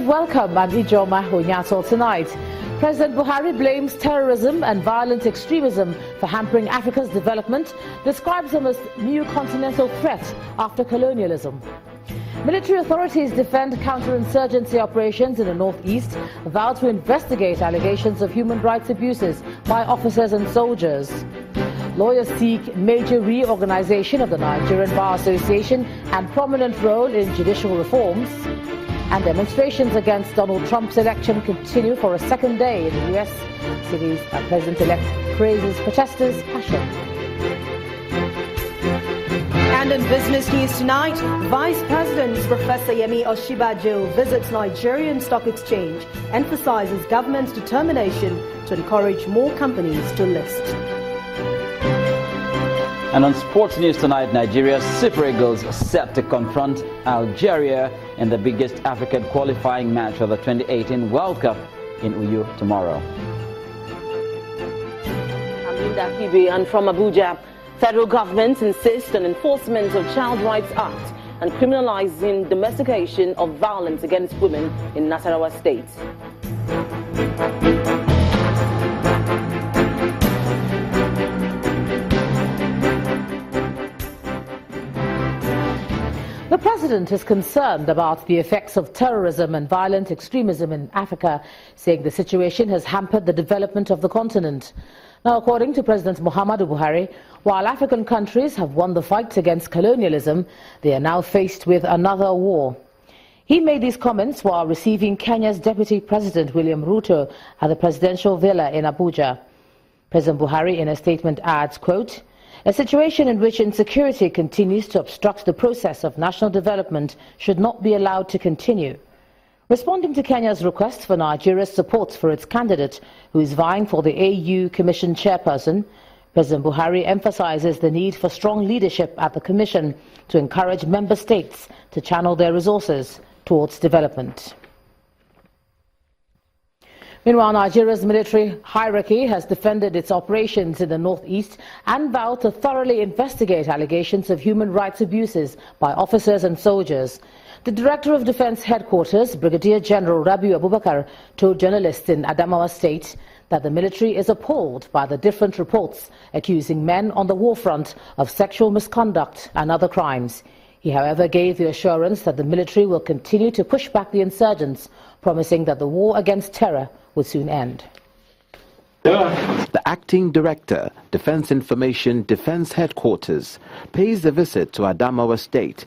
welcome and Ijoma Hunyato tonight. President Buhari blames terrorism and violent extremism for hampering Africa's development, describes them as new continental threat after colonialism. Military authorities defend counterinsurgency operations in the northeast, vow to investigate allegations of human rights abuses by officers and soldiers. Lawyers seek major reorganization of the Nigerian Bar Association and prominent role in judicial reforms. And demonstrations against Donald Trump's election continue for a second day in the U.S. City's President-elect praises protesters' passion. And in business news tonight, Vice President Professor Yemi Osinbajo visits Nigerian Stock Exchange, emphasizes government's determination to encourage more companies to list. And on sports news tonight, Nigeria's Super Eagles set to confront Algeria in the biggest African qualifying match of the 2018 World Cup in Uyo tomorrow. I'm Linda Kibe, and from Abuja, federal government insists on enforcement of Child Rights Act and criminalizing domestication of violence against women in Nasarawa State. The president is concerned about the effects of terrorism and violent extremism in Africa, saying the situation has hampered the development of the continent. Now, according to President Muhammadu Buhari, while African countries have won the fight against colonialism, they are now faced with another war. He made these comments while receiving Kenya's Deputy President William Ruto at the presidential villa in Abuja. President Buhari, in a statement, adds, quote, "A situation in which insecurity continues to obstruct the process of national development should not be allowed to continue." Responding to Kenya's request for Nigeria's support for its candidate, who is vying for the AU Commission chairperson, President Buhari emphasizes the need for strong leadership at the Commission to encourage member states to channel their resources towards development. Meanwhile, Nigeria's military hierarchy has defended its operations in the northeast and vowed to thoroughly investigate allegations of human rights abuses by officers and soldiers. The Director of Defense Headquarters, Brigadier General Rabiu Abubakar, told journalists in Adamawa State that the military is appalled by the different reports accusing men on the war front of sexual misconduct and other crimes. He, however, gave the assurance that the military will continue to push back the insurgents, promising that the war against terror will soon end. The Acting Director, Defense Information Defense Headquarters, pays a visit to Adamawa State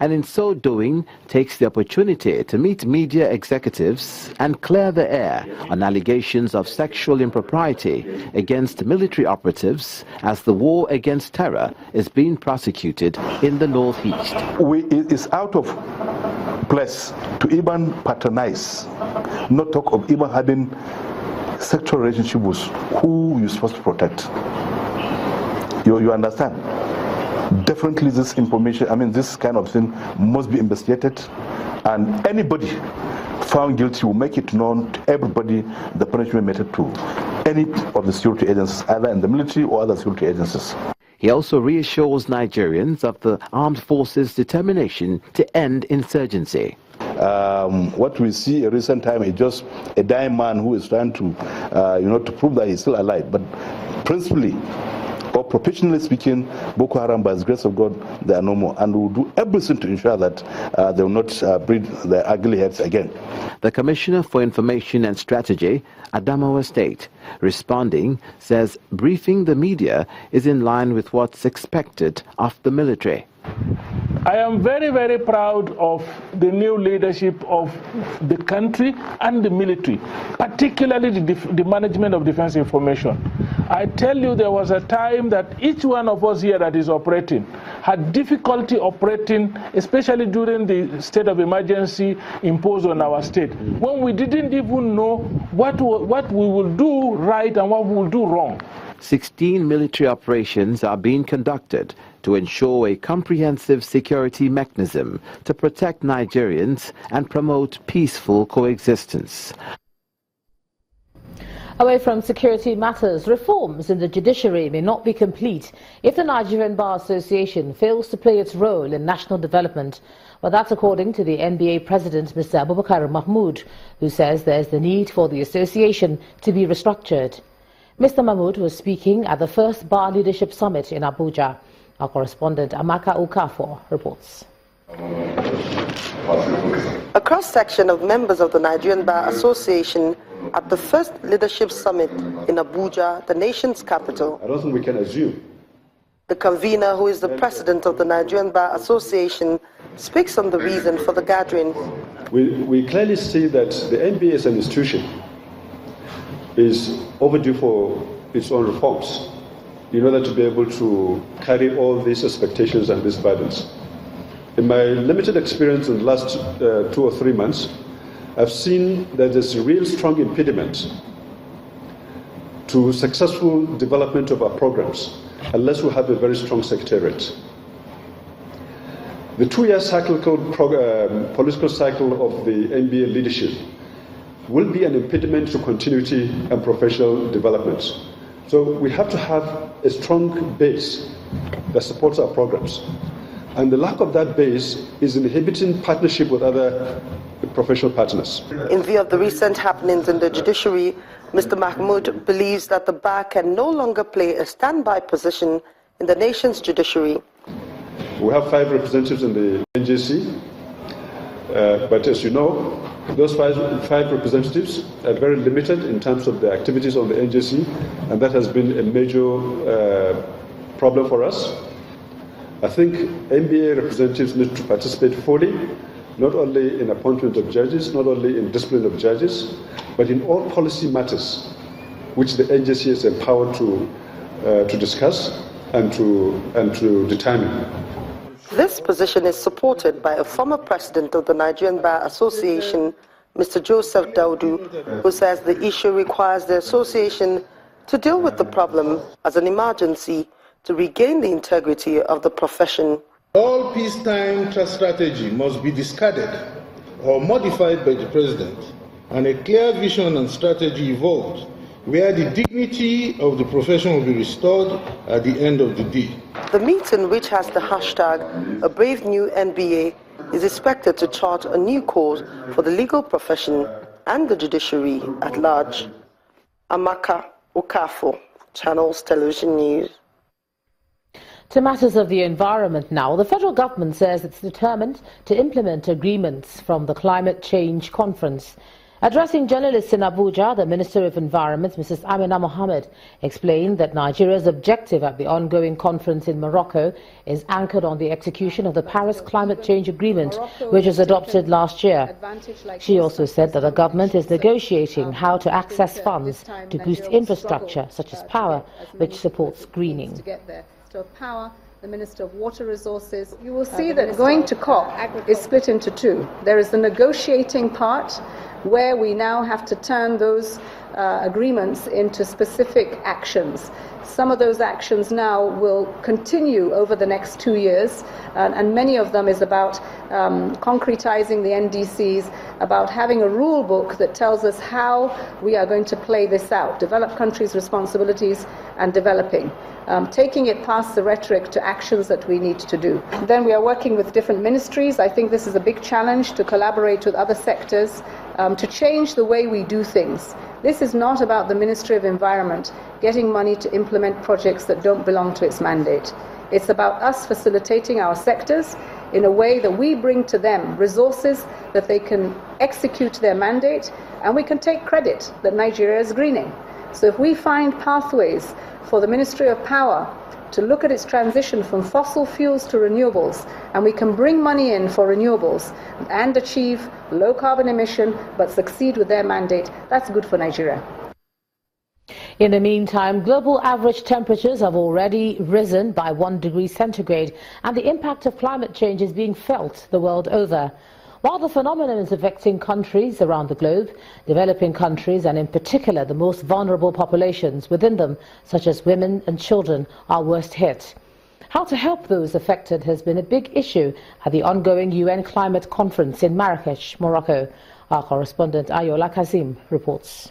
and in so doing takes the opportunity to meet media executives and clear the air on allegations of sexual impropriety against military operatives as the war against terror is being prosecuted in the northeast. It is out of place to even patronize, not talk of even having sexual relationship with who you're supposed to protect. You understand? Definitely this information, this kind of thing must be investigated, and anybody found guilty will make it known to everybody the punishment meted to any of the security agencies, either in the military or other security agencies. He also reassures Nigerians of the armed forces' determination to end insurgency. What we see in recent time is just a dying man who is trying to, to prove that he's still alive. But principally, or professionally speaking, Boko Haram, by the grace of God, they are no more. And we will do everything to ensure that they will not breed their ugly heads again. The Commissioner for Information and Strategy, Adamawa State, responding, says briefing the media is in line with what's expected of the military. I am very, very proud of the new leadership of the country and the military, particularly the management of defense information. I tell you, there was a time that each one of us here that is operating had difficulty operating, especially during the state of emergency imposed on our state, when we didn't even know what we will do right and what we will do wrong. 16 military operations are being conducted to ensure a comprehensive security mechanism to protect Nigerians and promote peaceful coexistence. Away from security matters, reforms in the judiciary may not be complete if the Nigerian Bar Association fails to play its role in national development. But that's according to the NBA president, Mr. Abubakar Mahmood, who says there's the need for the association to be restructured. Mr. Mahmood was speaking at the first Bar Leadership Summit in Abuja. Our correspondent Amaka Okafor reports. A cross-section of members of the Nigerian Bar Association at the first Leadership Summit in Abuja, the nation's capital. I don't think we can assume. The convener, who is the president of the Nigerian Bar Association, speaks on the reason for the gathering. We clearly see that the NBA as an institution is overdue for its own reforms in order to be able to carry all these expectations and these burdens. In my limited experience in the last 2 or 3 months, I've seen that there's a real strong impediment to successful development of our programs unless we have a very strong secretariat. The 2-year cyclical political cycle of the NBA leadership will be an impediment to continuity and professional development. So we have to have a strong base that supports our programs. And the lack of that base is inhibiting partnership with other professional partners. In view of the recent happenings in the judiciary, Mr. Mahmood believes that the bar can no longer play a standby position in the nation's judiciary. We have 5 representatives in the NJC, but as you know, those five representatives are very limited in terms of their activities on the NJC, and that has been a major problem for us. I think NBA representatives need to participate fully, not only in appointment of judges, not only in discipline of judges, but in all policy matters which the NJC is empowered to discuss and to determine. This position is supported by a former president of the Nigerian Bar Association, Mr. Joseph Daudu, who says the issue requires the association to deal with the problem as an emergency to regain the integrity of the profession. All peacetime strategy must be discarded or modified by the president, and a clear vision and strategy evolved, where the dignity of the profession will be restored at the end of the day. The meeting, which has the hashtag A Brave New NBA, is expected to chart a new course for the legal profession and the judiciary at large. Amaka Okafor, Channels Television News. To matters of the environment now, the federal government says it's determined to implement agreements from the Climate Change Conference. Addressing journalists in Abuja, the Minister of Environment, Mrs. Amina Mohammed, explained that Nigeria's objective at the ongoing conference in Morocco is anchored on the execution of the Paris Climate Change Agreement, which was adopted last year. She also said that the government is negotiating how to access funds to boost infrastructure such as power, which supports greening. Power, the Minister of Water Resources. You will see that going to COP is split into 2. There is the negotiating part, where we now have to turn those agreements into specific actions. Some of those actions now will continue over the next 2 years, and many of them is about concretizing the NDCs, about having a rule book that tells us how we are going to play this out, developed countries' responsibilities and developing. Taking it past the rhetoric to actions that we need to do. Then we are working with different ministries. I think this is a big challenge to collaborate with other sectors to change the way we do things. This is not about the Ministry of Environment getting money to implement projects that don't belong to its mandate. It's about us facilitating our sectors in a way that we bring to them resources that they can execute their mandate, and we can take credit that Nigeria is greening. So if we find pathways for the Ministry of Power to look at its transition from fossil fuels to renewables, and we can bring money in for renewables and achieve low carbon emission but succeed with their mandate, that's good for Nigeria. In the meantime, global average temperatures have already risen by 1 degree centigrade, and the impact of climate change is being felt the world over. While the phenomenon is affecting countries around the globe, developing countries, and in particular the most vulnerable populations within them, such as women and children, are worst hit. How to help those affected has been a big issue at the ongoing UN Climate Conference in Marrakesh, Morocco. Our correspondent Ayola Kazim reports.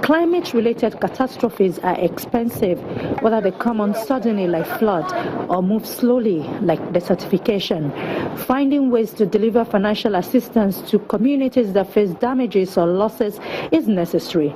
Climate-related catastrophes are expensive, whether they come on suddenly like flood or move slowly like desertification. Finding ways to deliver financial assistance to communities that face damages or losses is necessary.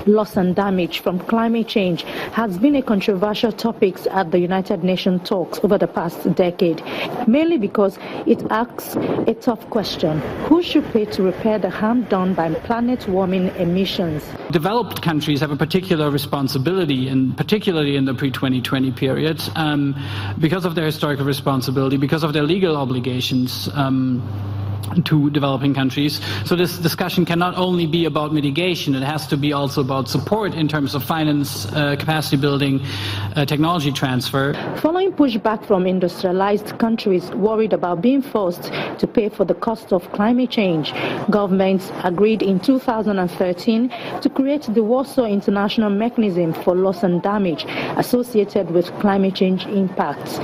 Loss and damage from climate change has been a controversial topic at the United Nations talks over the past decade, mainly because it asks a tough question: who should pay to repair the harm done by planet-warming emissions? Developed countries have a particular responsibility, and particularly in the pre-2020 period, because of their historical responsibility, because of their legal obligations to developing countries. So this discussion cannot only be about mitigation, it has to be also about support in terms of finance, capacity building, technology transfer. Following pushback from industrialized countries worried about being forced to pay for the cost of climate change, governments agreed in 2013 to create the Warsaw International Mechanism for Loss and Damage associated with climate change impacts.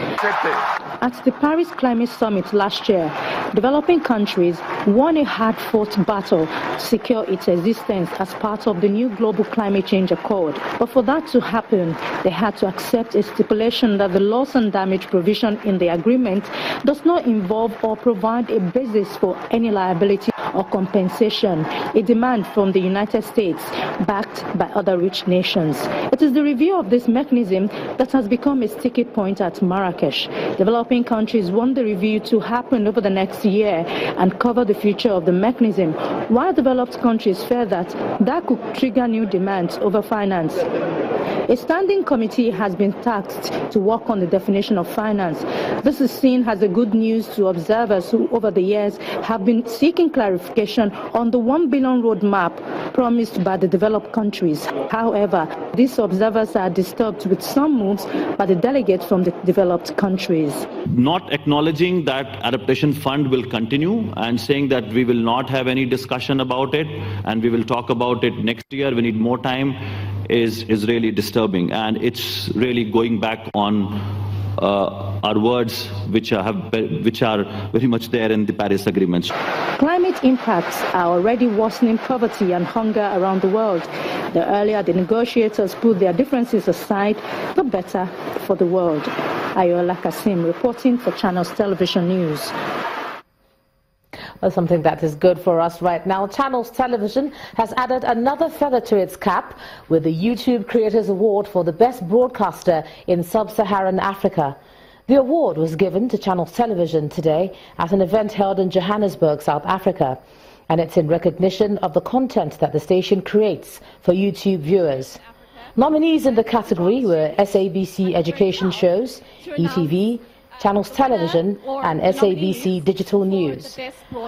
At the Paris Climate Summit last year, developing countries won a hard-fought battle to secure its existence as part of the new Global Climate Change Accord. But for that to happen, they had to accept a stipulation that the loss and damage provision in the agreement does not involve or provide a basis for any liability or compensation, a demand from the United States, backed by other rich nations. It is the review of this mechanism that has become a sticky point at Marrakesh. Developing countries want the review to happen over the next year and cover the future of the mechanism, while developed countries fear that could trigger new demands over finance. A standing committee has been tasked to work on the definition of finance. This is seen as a good news to observers who, over the years, have been seeking clarification on the 1 billion roadmap promised by the developed countries. However, these observers are disturbed with some moves by the delegates from the developed countries. Not acknowledging that adaptation fund will continue and saying that we will not have any discussion about it and we will talk about it next year, we need more time, is really disturbing, and it's really going back on our words which are very much there in the Paris agreements. Climate impacts are already worsening poverty and hunger around the world. The earlier the negotiators put their differences aside, the better for the world. Ayola Kasim reporting for Channels Television News. Well, something that is good for us right now. Channels Television has added another feather to its cap with the YouTube Creators Award for the Best Broadcaster in Sub-Saharan Africa. The award was given to Channels Television today at an event held in Johannesburg, South Africa. And it's in recognition of the content that the station creates for YouTube viewers. Nominees in the category were SABC Education Shows, ETV, Channels Television and SABC Digital News.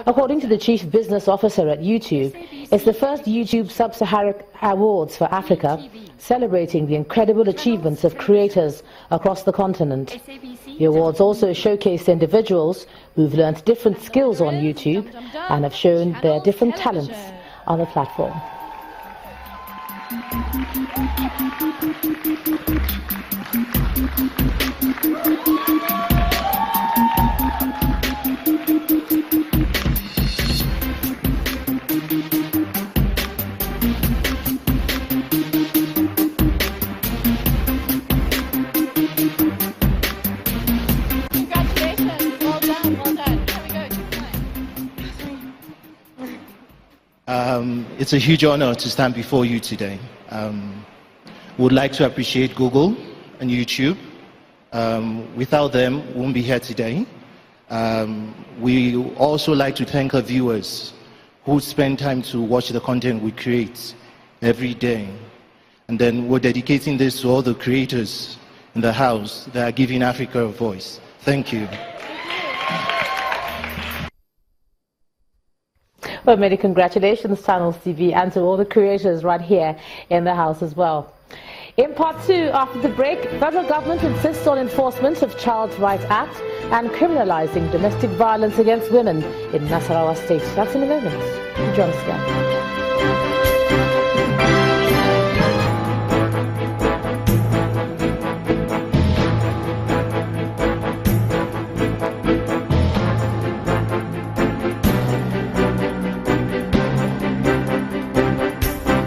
According to the Chief Business Officer at YouTube, it's the first YouTube Sub-Saharan Awards for Africa, celebrating the incredible achievements of creators across the continent. The awards also showcase individuals who've learned different skills on YouTube and have shown their different talents on the platform. It's a huge honor to stand before you today. Would like to appreciate Google and YouTube. Without them, we won't be here today. We also like to thank our viewers who spend time to watch the content we create every day. And then we're dedicating this to all the creators in the house that are giving Africa a voice. Thank you. Well, many congratulations, Channels TV, and to all the creators right here in the house as well. In part 2, after the break, federal government insists on enforcement of Child Rights Act and criminalizing domestic violence against women in Nasarawa State. That's in a moment. Join us again.